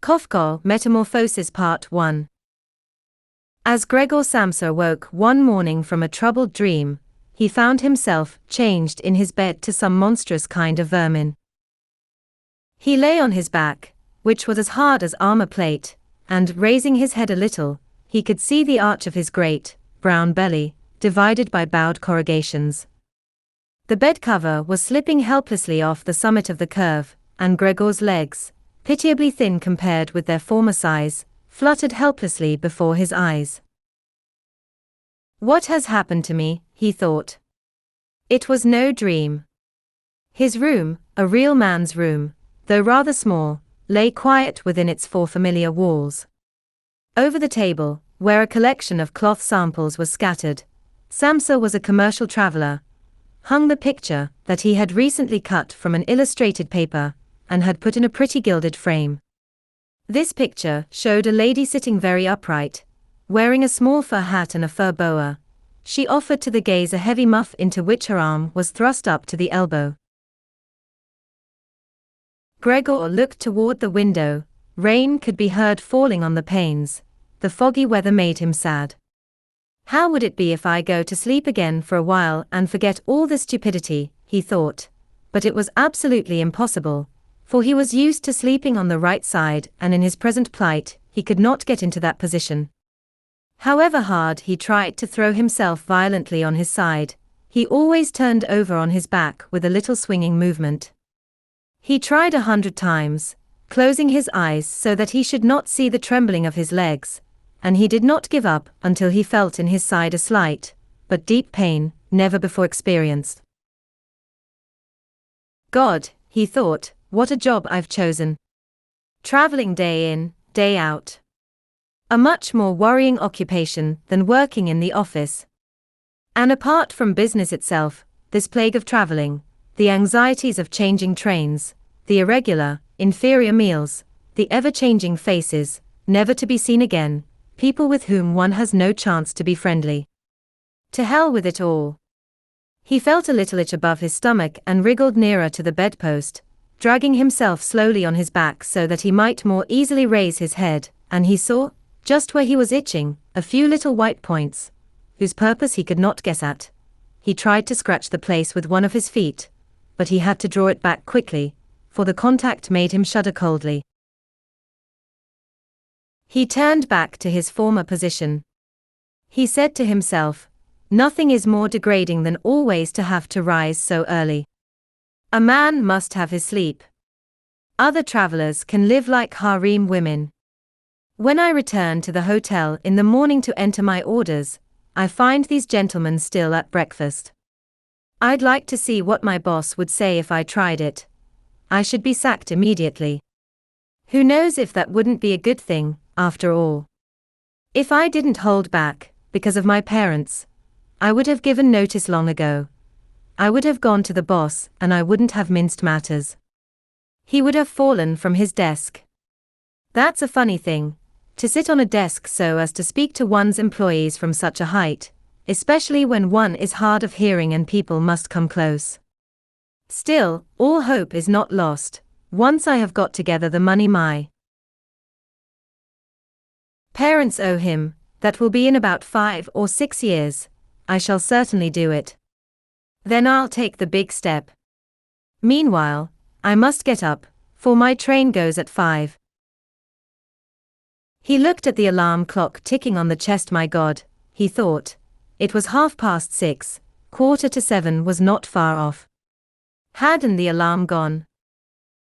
Kafka Metamorphosis Part 1. As Gregor Samsa woke one morning from a troubled dream, he found himself changed in his bed to some monstrous kind of vermin. He lay on his back, which was as hard as armor plate, and, raising his head a little, he could see the arch of his great, brown belly, divided by bowed corrugations. The bed cover was slipping helplessly off the summit of the curve, and Gregor's legs, pitiably thin compared with their former size, fluttered helplessly before his eyes. What has happened to me, he thought. It was no dream. His room, a real man's room, though rather small, lay quiet within its four familiar walls. Over the table, where a collection of cloth samples was scattered, Samsa was a commercial traveler, hung the picture that he had recently cut from an illustrated paper, and had put in a pretty gilded frame. This picture showed a lady sitting very upright, wearing a small fur hat and a fur boa. She offered to the gaze a heavy muff into which her arm was thrust up to the elbow. Gregor looked toward the window. Rain could be heard falling on the panes. The foggy weather made him sad. How would it be if I go to sleep again for a while and forget all this stupidity, he thought. But it was absolutely impossible, for he was used to sleeping on the right side, and in his present plight, he could not get into that position. However hard he tried to throw himself violently on his side, he always turned over on his back with a little swinging movement. He tried 100 times, closing his eyes so that he should not see the trembling of his legs, and he did not give up until he felt in his side a slight, but deep pain, never before experienced. God, he thought, what a job I've chosen. Traveling day in, day out. A much more worrying occupation than working in the office. And apart from business itself, this plague of traveling, the anxieties of changing trains, the irregular, inferior meals, the ever-changing faces, never to be seen again, people with whom one has no chance to be friendly. To hell with it all. He felt a little itch above his stomach and wriggled nearer to the bedpost, dragging himself slowly on his back so that he might more easily raise his head, and he saw, just where he was itching, a few little white points, whose purpose he could not guess at. He tried to scratch the place with one of his feet, but he had to draw it back quickly, for the contact made him shudder coldly. He turned back to his former position. He said to himself, nothing is more degrading than always to have to rise so early. A man must have his sleep. Other travelers can live like harem women. When I return to the hotel in the morning to enter my orders, I find these gentlemen still at breakfast. I'd like to see what my boss would say if I tried it. I should be sacked immediately. Who knows if that wouldn't be a good thing, after all. If I didn't hold back, because of my parents, I would have given notice long ago. I would have gone to the boss, and I wouldn't have minced matters. He would have fallen from his desk. That's a funny thing, to sit on a desk so as to speak to one's employees from such a height, especially when one is hard of hearing and people must come close. Still, all hope is not lost. Once I have got together the money my parents owe him, that will be in about 5 or 6 years, I shall certainly do it. Then I'll take the big step. Meanwhile, I must get up, for my train goes at 5. He looked at the alarm clock ticking on the chest. My God, he thought. It was 6:30, 6:45 was not far off. Hadn't the alarm gone?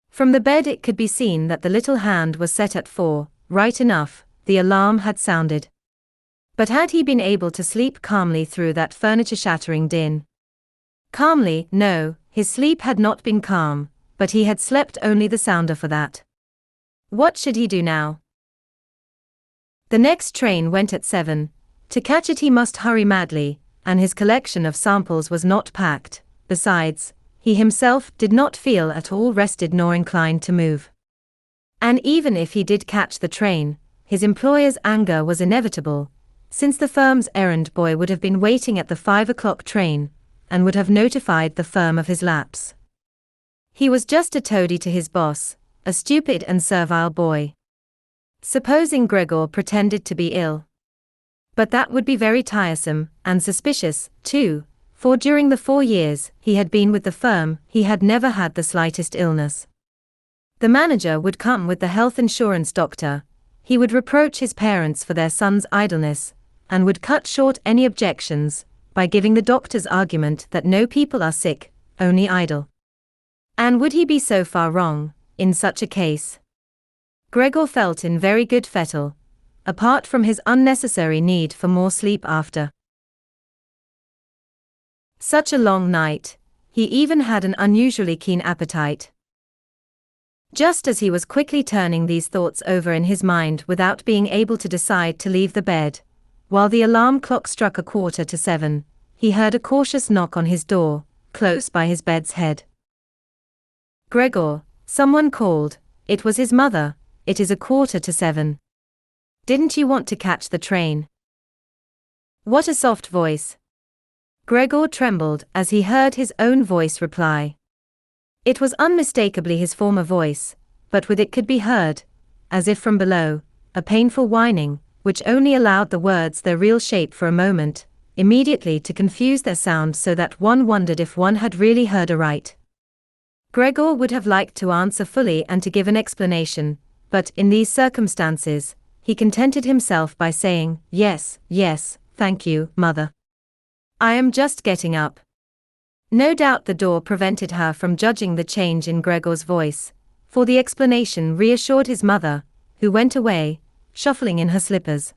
From the bed it could be seen that the little hand was set at 4, right enough, the alarm had sounded. But had he been able to sleep calmly through that furniture-shattering din? Calmly, no, his sleep had not been calm, but he had slept only the sounder for that. What should he do now? The next train went at 7. To catch it he must hurry madly, and his collection of samples was not packed. Besides, he himself did not feel at all rested nor inclined to move. And even if he did catch the train, his employer's anger was inevitable, since the firm's errand boy would have been waiting at the 5 o'clock train, and would have notified the firm of his lapse. He was just a toady to his boss, a stupid and servile boy. Supposing Gregor pretended to be ill. But that would be very tiresome, and suspicious, too, for during the 4 years he had been with the firm, he had never had the slightest illness. The manager would come with the health insurance doctor, he would reproach his parents for their son's idleness, and would cut short any objections by giving the doctor's argument that no people are sick, only idle. And would he be so far wrong, in such a case? Gregor felt in very good fettle, apart from his unnecessary need for more sleep after such a long night. He even had an unusually keen appetite. Just as he was quickly turning these thoughts over in his mind without being able to decide to leave the bed, while the alarm clock struck 7:15, he heard a cautious knock on his door, close by his bed's head. "Gregor," someone called. It was his mother. "It is 7:15. Didn't you want to catch the train?" What a soft voice. Gregor trembled as he heard his own voice reply. It was unmistakably his former voice, but with it could be heard, as if from below, a painful whining, which only allowed the words their real shape for a moment, immediately to confuse their sound so that one wondered if one had really heard aright. Gregor would have liked to answer fully and to give an explanation, but in these circumstances, he contented himself by saying, "Yes, yes, thank you, mother. I am just getting up." No doubt the door prevented her from judging the change in Gregor's voice, for the explanation reassured his mother, who went away, shuffling in her slippers.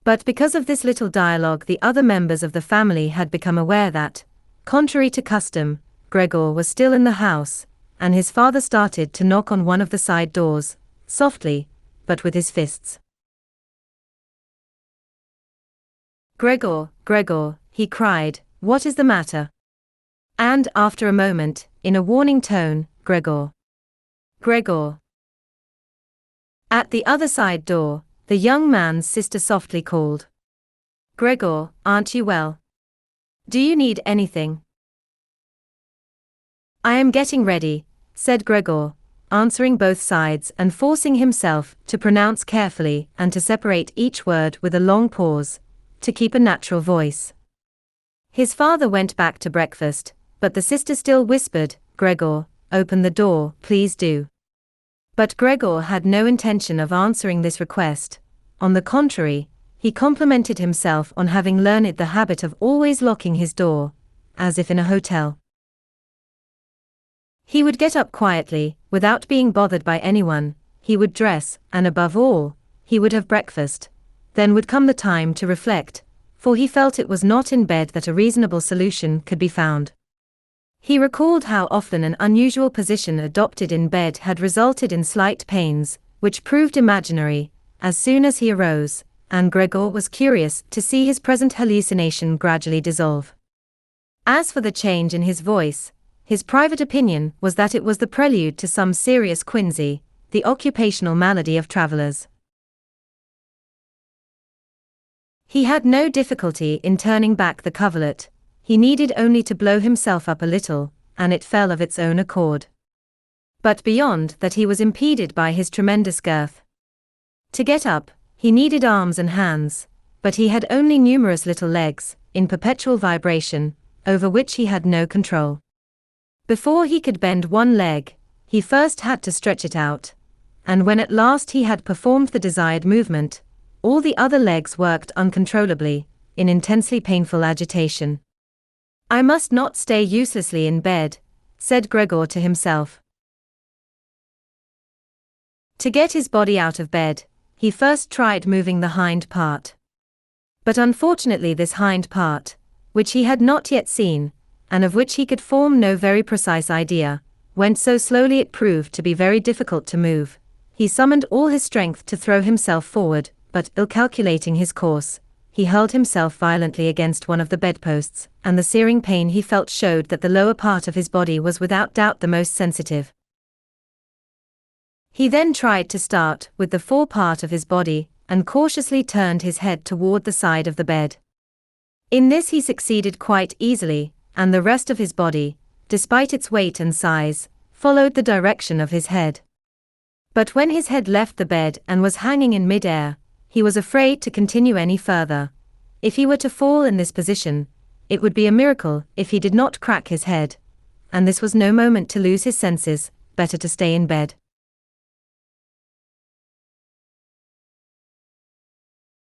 But because of this little dialogue, the other members of the family had become aware that, contrary to custom, Gregor was still in the house, and his father started to knock on one of the side doors, softly, but with his fists. "Gregor, Gregor," he cried, "what is the matter?" And after a moment, in a warning tone, "Gregor. Gregor." At the other side door, the young man's sister softly called, "Gregor, aren't you well? Do you need anything?" "I am getting ready," said Gregor, answering both sides and forcing himself to pronounce carefully and to separate each word with a long pause, to keep a natural voice. His father went back to breakfast, but the sister still whispered, "Gregor, open the door, please do." But Gregor had no intention of answering this request. On the contrary, he complimented himself on having learned the habit of always locking his door, as if in a hotel. He would get up quietly, without being bothered by anyone, he would dress, and above all, he would have breakfast. Then would come the time to reflect, for he felt it was not in bed that a reasonable solution could be found. He recalled how often an unusual position adopted in bed had resulted in slight pains, which proved imaginary, as soon as he arose, and Gregor was curious to see his present hallucination gradually dissolve. As for the change in his voice, his private opinion was that it was the prelude to some serious quinsy, the occupational malady of travelers. He had no difficulty in turning back the coverlet. He needed only to blow himself up a little, and it fell of its own accord. But beyond that he was impeded by his tremendous girth. To get up, he needed arms and hands, but he had only numerous little legs, in perpetual vibration, over which he had no control. Before he could bend one leg, he first had to stretch it out, and when at last he had performed the desired movement, all the other legs worked uncontrollably, in intensely painful agitation. "I must not stay uselessly in bed," said Gregor to himself. To get his body out of bed, he first tried moving the hind part. But unfortunately this hind part, which he had not yet seen, and of which he could form no very precise idea, went so slowly it proved to be very difficult to move. He summoned all his strength to throw himself forward, but, ill-calculating his course, he hurled himself violently against one of the bedposts, and the searing pain he felt showed that the lower part of his body was without doubt the most sensitive. He then tried to start with the fore part of his body, and cautiously turned his head toward the side of the bed. In this he succeeded quite easily, and the rest of his body, despite its weight and size, followed the direction of his head. But when his head left the bed and was hanging in mid-air, he was afraid to continue any further. If he were to fall in this position, it would be a miracle if he did not crack his head. And this was no moment to lose his senses, better to stay in bed.